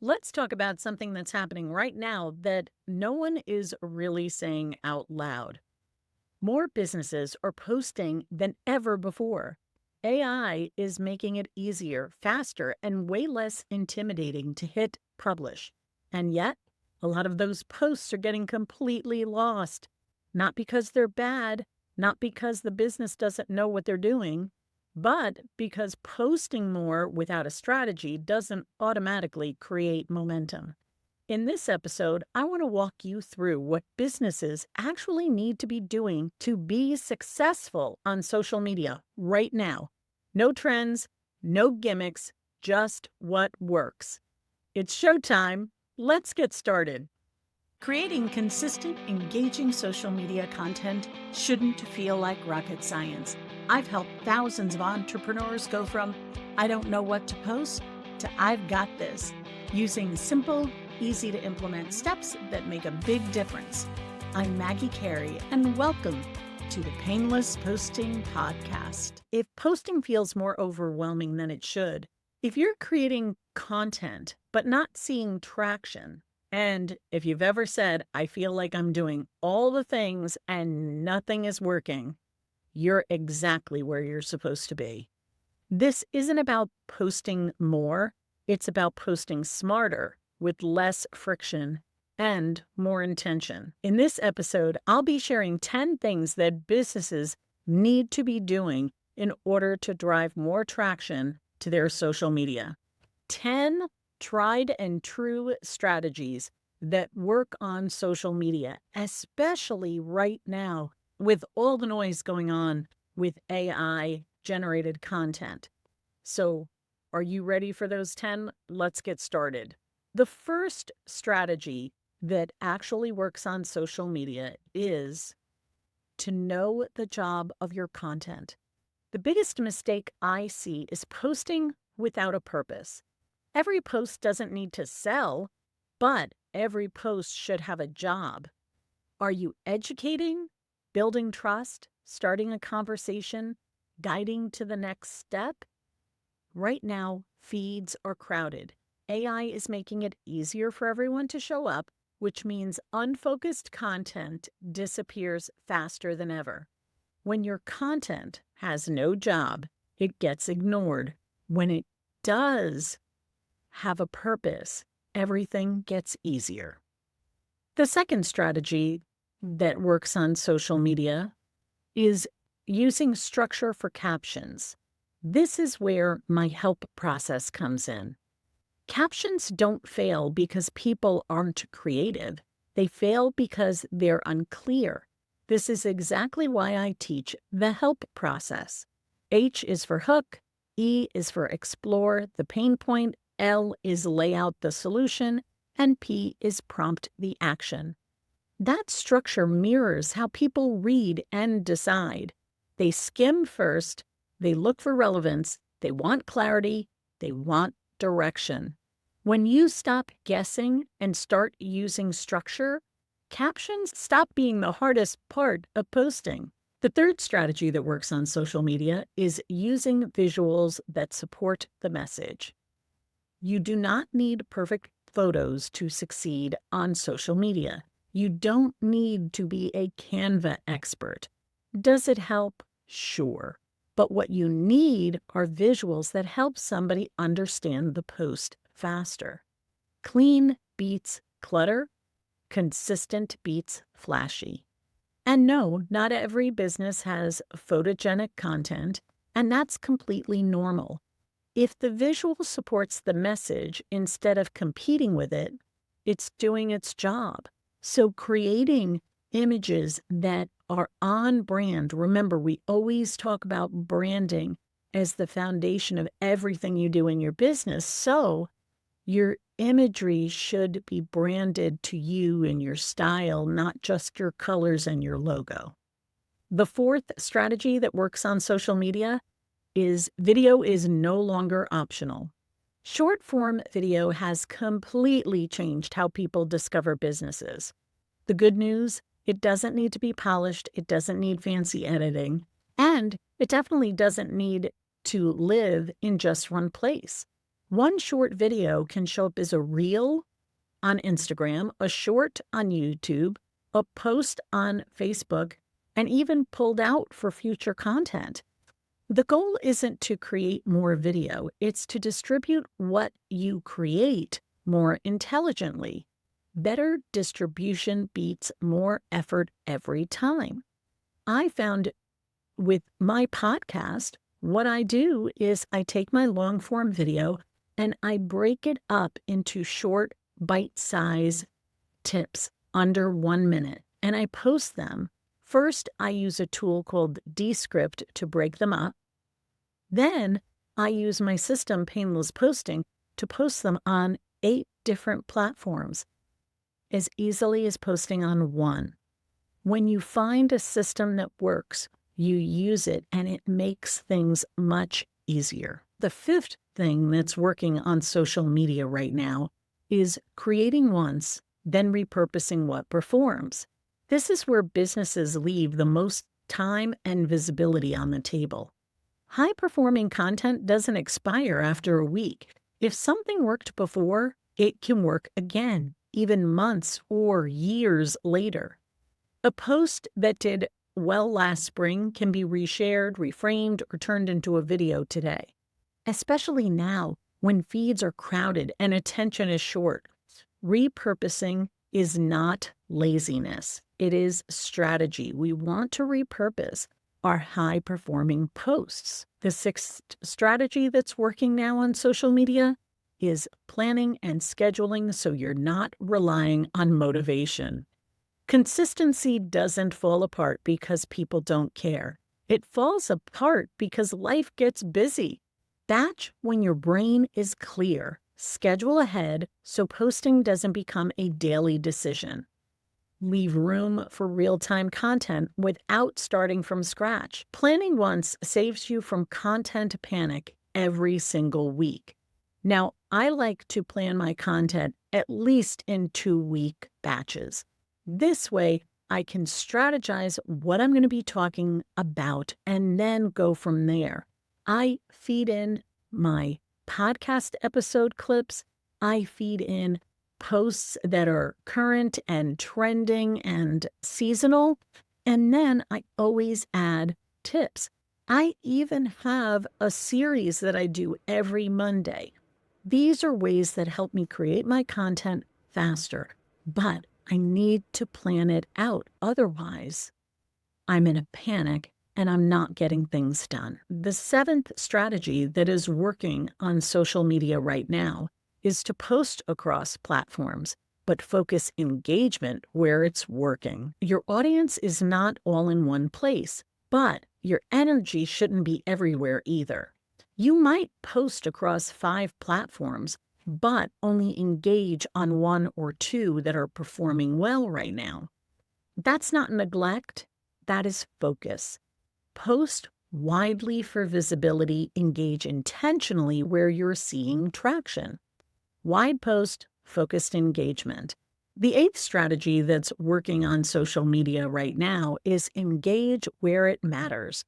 Let's talk about something that's happening right now that no one is really saying out loud. More businesses are posting than ever before. AI is making it easier, faster, and way less intimidating to hit publish. And yet, a lot of those posts are getting completely lost. Not because they're bad, not because the business doesn't know what they're doing, but because posting more without a strategy doesn't automatically create momentum. In this episode, I want to walk you through what businesses actually need to be doing to be successful on social media right now. No trends, no gimmicks, just what works. It's showtime. Let's get started. Creating consistent, engaging social media content shouldn't feel like rocket science. I've helped thousands of entrepreneurs go from I don't know what to post to I've got this, using simple, easy to implement steps that make a big difference. I'm Maggie Carey, and welcome to the Painless Posting Podcast. If posting feels more overwhelming than it should, if you're creating content but not seeing traction, and if you've ever said, I feel like I'm doing all the things and nothing is working, you're exactly where you're supposed to be. This isn't about posting more, it's about posting smarter with less friction and more intention. In this episode, I'll be sharing 10 things that businesses need to be doing in order to drive more traction to their social media. 10 tried and true strategies that work on social media, especially right now with all the noise going on with AI generated content. So, are you ready for those 10? Let's get started. The first strategy that actually works on social media is to know the job of your content. The biggest mistake I see is posting without a purpose. Every post doesn't need to sell, but every post should have a job. Are you educating, building trust, starting a conversation, guiding to the next step? Right now, feeds are crowded. AI is making it easier for everyone to show up, which means unfocused content disappears faster than ever. When your content has no job, it gets ignored. When it does have a purpose, everything gets easier. The second strategy that works on social media is using structure for captions. This is where my help process comes in. Captions don't fail because people aren't creative. They fail because they're unclear. This is exactly why I teach the help process. H is for hook, E is for explore the pain point, L is lay out the solution, and P is prompt the action. That structure mirrors how people read and decide. They skim first, they look for relevance, they want clarity, they want direction. When you stop guessing and start using structure, captions stop being the hardest part of posting. The third strategy that works on social media is using visuals that support the message. You do not need perfect photos to succeed on social media. You don't need to be a Canva expert. Does it help? Sure. But what you need are visuals that help somebody understand the post faster. Clean beats clutter. Consistent beats flashy. And no, not every business has photogenic content, and that's completely normal. If the visual supports the message instead of competing with it, it's doing its job. So creating images that are on brand. Remember, we always talk about branding as the foundation of everything you do in your business. So your imagery should be branded to you and your style, not just your colors and your logo. The fourth strategy that works on social media is video is no longer optional. Short form video has completely changed how people discover businesses. The good news, it doesn't need to be polished, it doesn't need fancy editing, and it definitely doesn't need to live in just one place. One short video can show up as a reel on Instagram, a short on YouTube, a post on Facebook, and even pulled out for future content. The goal isn't to create more video, it's to distribute what you create more intelligently. Better distribution beats more effort every time. I found with my podcast, what I do is I take my long form video and I break it up into short, bite-size tips under 1 minute, and I post them. First, I use a tool called Descript to break them up. Then I use my system, Painless Posting, to post them on 8 different platforms as easily as posting on one. When you find a system that works, you use it and it makes things much easier. The fifth thing that's working on social media right now is creating once, then repurposing what performs. This is where businesses leave the most time and visibility on the table. High-performing content doesn't expire after a week. If something worked before, it can work again, even months or years later. A post that did well last spring can be reshared, reframed, or turned into a video today. Especially now, when feeds are crowded and attention is short. Repurposing is not laziness. It is strategy. We want to repurpose our high-performing posts. The sixth strategy that's working now on social media is planning and scheduling so you're not relying on motivation. Consistency doesn't fall apart because people don't care. It falls apart because life gets busy. Batch when your brain is clear. Schedule ahead so posting doesn't become a daily decision. Leave room for real-time content without starting from scratch. Planning once saves you from content panic every single week. Now, I like to plan my content at least in 2-week batches. This way, I can strategize what I'm going to be talking about and then go from there. I feed in my podcast episode clips. I feed in posts that are current and trending and seasonal. And then I always add tips. I even have a series that I do every Monday. These are ways that help me create my content faster, but I need to plan it out. Otherwise, I'm in a panic and I'm not getting things done. The seventh strategy that is working on social media right now is to post across platforms, but focus engagement where it's working. Your audience is not all in one place, but your energy shouldn't be everywhere either. You might post across 5 platforms, but only engage on 1 or 2 that are performing well right now. That's not neglect, that is focus. Post widely for visibility, engage intentionally where you're seeing traction. Wide post, focused engagement. The 8th strategy that's working on social media right now is engage where it matters.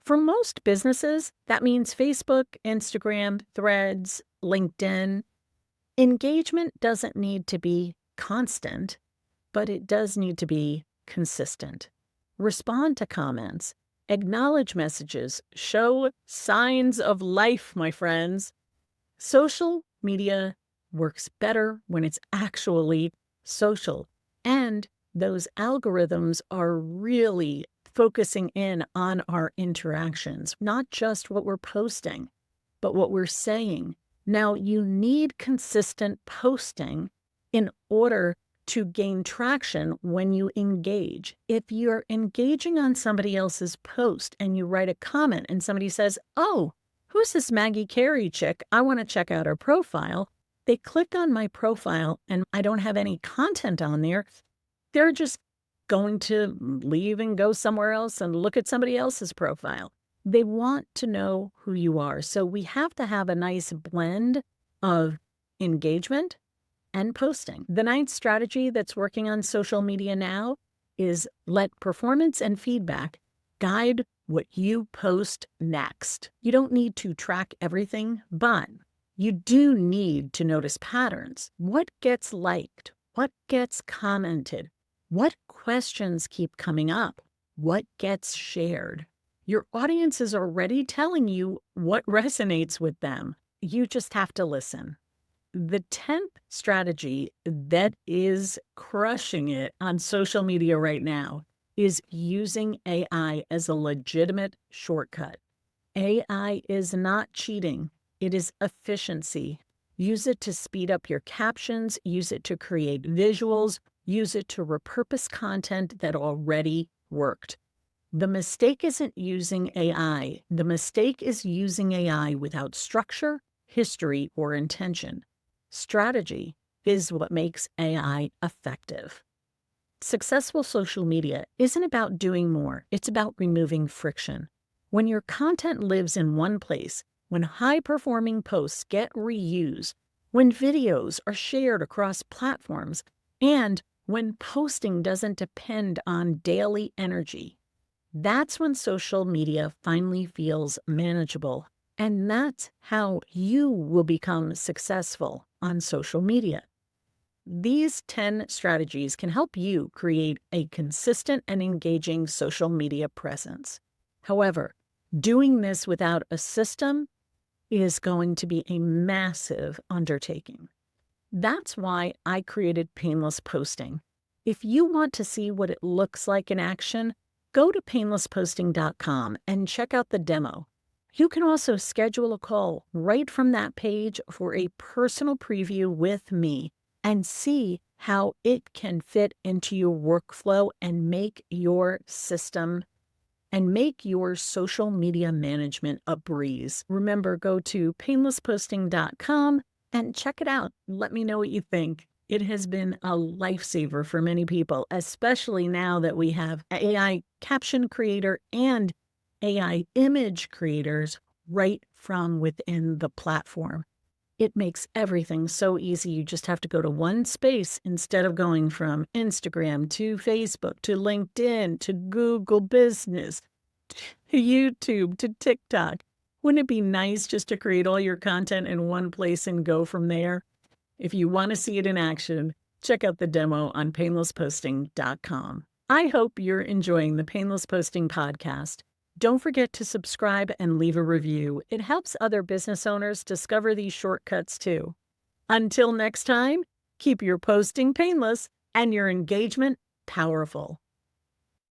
For most businesses, that means Facebook, Instagram, Threads, LinkedIn. Engagement doesn't need to be constant, but it does need to be consistent. Respond to comments, acknowledge messages, show signs of life, my friends. Social media works better when it's actually social, and those algorithms are really focusing in on our interactions, not just what we're posting, but what we're saying. Now, you need consistent posting in order to gain traction when you engage. If you're engaging on somebody else's post and you write a comment and somebody says, "Oh, who's this Maggie Carey chick? I want to check out her profile." They click on my profile and I don't have any content on there. They're just going to leave and go somewhere else and look at somebody else's profile. They want to know who you are. So we have to have a nice blend of engagement and posting. The 9th strategy that's working on social media now is let performance and feedback guide what you post next. You don't need to track everything, but You do need to notice patterns. What gets liked? What gets commented? What questions keep coming up? What gets shared? Your audience is already telling you what resonates with them. You just have to listen. The 10th strategy that is crushing it on social media right now is using AI as a legitimate shortcut. AI is not cheating, it is efficiency. Use it to speed up your captions, use it to create visuals, use it to repurpose content that already worked. The mistake isn't using AI. The mistake is using AI without structure, history, or intention. Strategy is what makes AI effective. Successful social media isn't about doing more, it's about removing friction. When your content lives in one place, when high-performing posts get reused, when videos are shared across platforms, and when posting doesn't depend on daily energy, that's when social media finally feels manageable. And that's how you will become successful on social media. These 10 strategies can help you create a consistent and engaging social media presence. However, doing this without a system is going to be a massive undertaking. That's why I created Painless Posting. If you want to see what it looks like in action, go to painlessposting.com and check out the demo. You can also schedule a call right from that page for a personal preview with me and see how it can fit into your workflow and make your system and make your social media management a breeze. Remember, go to painlessposting.com and check it out. Let me know what you think. It has been a lifesaver for many people, especially now that we have AI caption creator and AI image creators right from within the platform. It makes everything so easy. You just have to go to one space instead of going from Instagram to Facebook to LinkedIn to Google Business to YouTube to TikTok. Wouldn't it be nice just to create all your content in one place and go from there? If you want to see it in action, check out the demo on painlessposting.com. I hope you're enjoying the Painless Posting podcast. Don't forget to subscribe and leave a review. It helps other business owners discover these shortcuts too. Until next time, keep your posting painless and your engagement powerful.